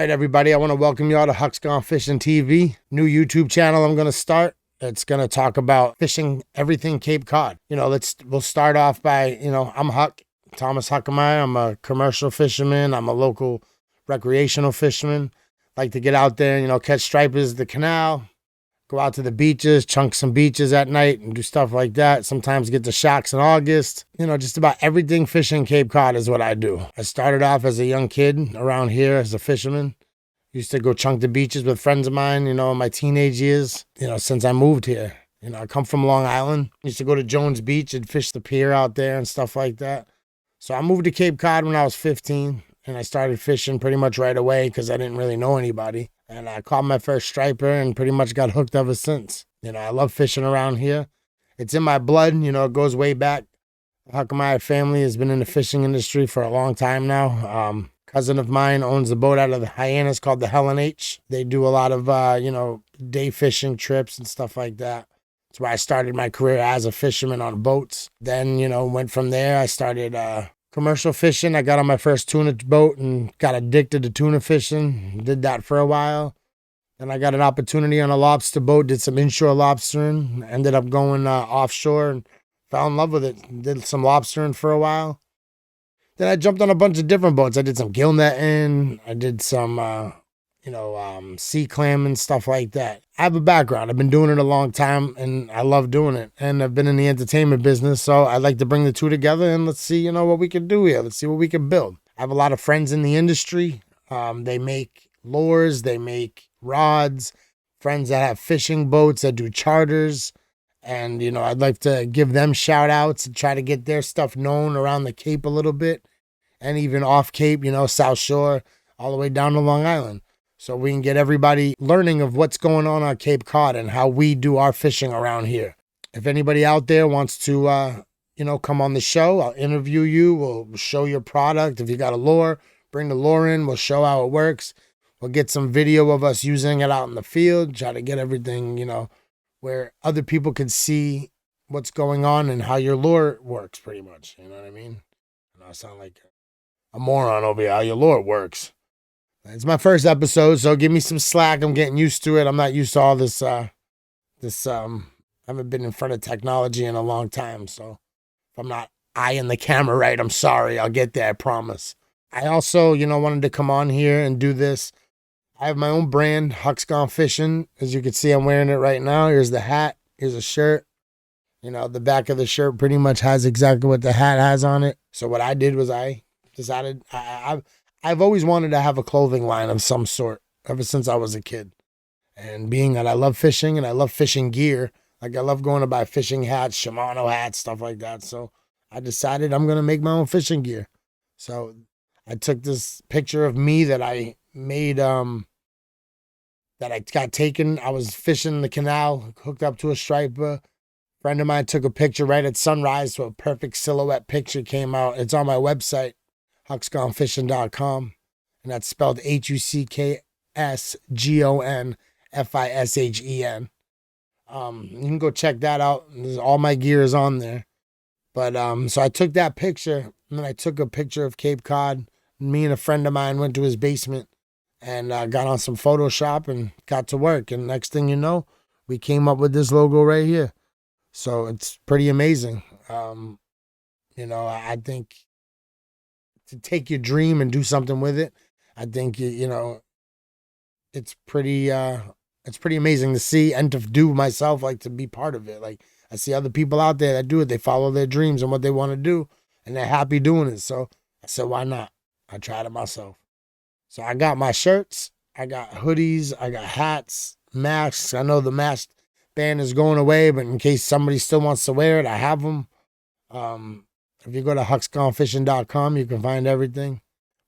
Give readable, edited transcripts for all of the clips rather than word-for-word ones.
right, everybody, I want to welcome you all to Hucksgonfishen TV, new YouTube channel I'm going to start. It's going to talk about fishing everything Cape Cod. We'll start off by, I'm Huck, Thomas Huckemeyer. I'm a commercial fisherman. I'm a local recreational fisherman. Like to get out there, catch stripers at the canal, go out to the beaches, chunk some beaches at night and do stuff like that. Sometimes get the shocks in August. Just about everything fishing Cape Cod is what I do. I started off as a young kid around here as a fisherman. Used to go chunk the beaches with friends of mine, in my teenage years, since I moved here. I come from Long Island. Used to go to Jones Beach and fish the pier out there and stuff like that. So I moved to Cape Cod when I was 15, and I started fishing pretty much right away because I didn't really know anybody. And I caught my first striper and pretty much got hooked ever since. I love fishing around here. It's in my blood, it goes way back. The Huckemeyer family has been in the fishing industry for a long time now. Cousin of mine owns a boat out of the Hyannis called the Helen H. They do a lot of, day fishing trips and stuff like that. That's where I started my career as a fisherman on boats. Then, went from there. I started commercial fishing. I got on my first tuna boat and got addicted to tuna fishing. Did that for a while. Then I got an opportunity on a lobster boat, did some inshore lobstering, ended up going offshore and fell in love with it. Did some lobstering for a while. Then I jumped on a bunch of different boats. I did some gill netting. I did some, sea clamming, stuff like that. I have a background. I've been doing it a long time, and I love doing it. And I've been in the entertainment business, so I like to bring the two together, and let's see, what we can do here. Let's see what we can build. I have a lot of friends in the industry. They make lures. They make rods. Friends that have fishing boats, that do charters. And, I'd like to give them shout outs and try to get their stuff known around the Cape a little bit. And even off Cape, South Shore, all the way down to Long Island. So we can get everybody learning of what's going on Cape Cod and how we do our fishing around here. If anybody out there wants to, come on the show, I'll interview you. We'll show your product. If you got a lure, bring the lure in. We'll show how it works. We'll get some video of us using it out in the field. Try to get everything, where other people can see what's going on and how your lure works, pretty much. You know what I mean? I sound like a moron over here, how your lure works. It's my first episode, so give me some slack. I'm getting used to it. I'm not used to all this, I haven't been in front of technology in a long time, so if I'm not eyeing the camera right, I'm sorry. I'll get there, I promise. I also, wanted to come on here and do this. I have my own brand, Hucksgonfishen. As you can see, I'm wearing it right now. Here's the hat. Here's a shirt. The back of the shirt pretty much has exactly what the hat has on it. So what I did was I decided I've always wanted to have a clothing line of some sort ever since I was a kid. And being that I love fishing and I love fishing gear, like I love going to buy fishing hats, Shimano hats, stuff like that. So I decided I'm going to make my own fishing gear. So I took this picture of me that I made, that I got taken. I was fishing the canal, hooked up to a striper. A friend of mine took a picture right at sunrise, so a perfect silhouette picture came out. It's on my website, Hucksgonfishen.com, and that's spelled HUCKSGONFISHEN. You can go check that out. All my gear is on there. But so I took that picture, and then I took a picture of Cape Cod. Me and a friend of mine went to his basement and got on some Photoshop and got to work. And next thing you know, we came up with this logo right here. So it's pretty amazing. I think to take your dream and do something with it, I think, it's pretty amazing to see and to do myself, like to be part of it. Like I see other people out there that do it. They follow their dreams and what they want to do, and they're happy doing it. So I said, why not? I tried it myself. So I got my shirts, I got hoodies, I got hats, masks. I know the mask ban is going away, but in case somebody still wants to wear it, I have them. If you go to Hucksgonfishen.com, you can find everything.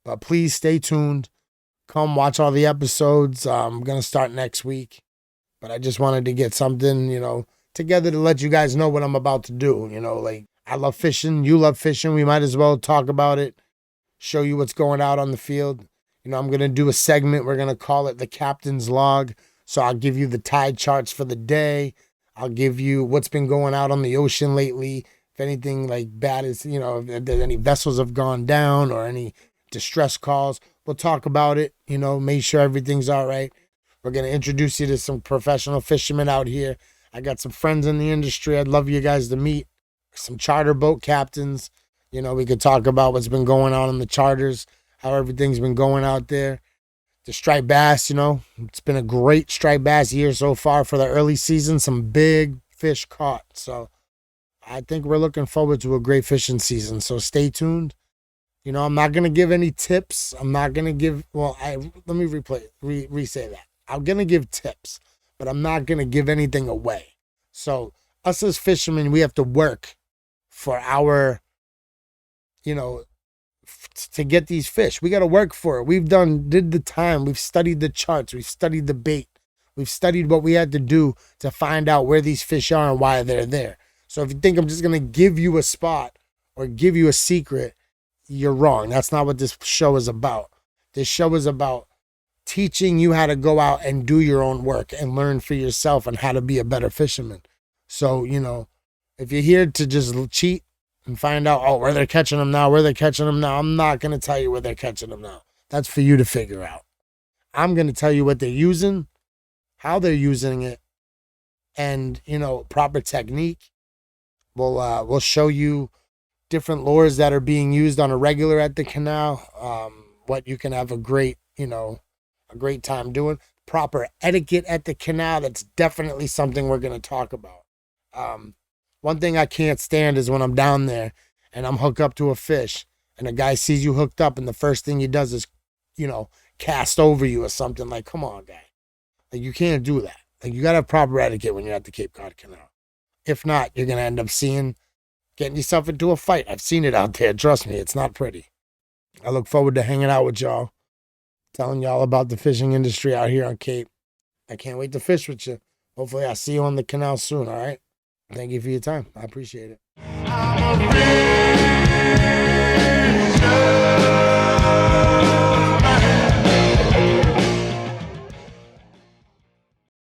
But please stay tuned. Come watch all the episodes. I'm going to start next week. But I just wanted to get something, together to let you guys know what I'm about to do. I love fishing. You love fishing. We might as well talk about it. Show you what's going out on the field. I'm going to do a segment. We're going to call it the Captain's Log. So I'll give you the tide charts for the day. I'll give you what's been going out on the ocean lately. If anything like bad is, if there's any vessels have gone down or any distress calls, We'll talk about it, you know, make sure everything's all right. We're going to introduce you to some professional fishermen out here. I got some friends in the industry I'd love you guys to meet. Some charter boat captains. You know, we could talk about what's been going on in the charters, how everything's been going out there. The striped bass, you know, it's been a great striped bass year so far for the early season. Some big fish caught. So I think we're looking forward to a great fishing season. So stay tuned. You know, I'm not going to give any tips. I'm not going to give, well, let me re-say that. I'm going to give tips, but I'm not going to give anything away. So us as fishermen, we have to work for our, you know, to get these fish. We got to work for it. Did the time. We've studied the charts. We've studied the bait. We've studied what we had to do to find out where these fish are and why they're there. So if you think I'm just going to give you a spot or give you a secret, you're wrong. That's not what this show is about. This show is about teaching you how to go out and do your own work and learn for yourself and how to be a better fisherman. So, you know, if you're here to just cheat and find out, oh, where they're catching them now, I'm not going to tell you where they're catching them now. That's for you to figure out. I'm going to tell you what they're using, how they're using it, and, you know, proper technique. We'll show you different lures that are being used on a regular at the canal, what you can have a great time doing. Proper etiquette at the canal, that's definitely something we're going to talk about. One thing I can't stand is when I'm down there and I'm hooked up to a fish and a guy sees you hooked up and the first thing he does is, you know, cast over you or something. Like, come on, guy. Like, you can't do that. Like, you got to have proper etiquette when you're at the Cape Cod Canal. If not, you're going to end up getting yourself into a fight. I've seen it out there. Trust me, it's not pretty. I look forward to hanging out with y'all, telling y'all about the fishing industry out here on Cape. I can't wait to fish with you. Hopefully I'll see you on the canal soon, all right? Thank you for your time. I appreciate it.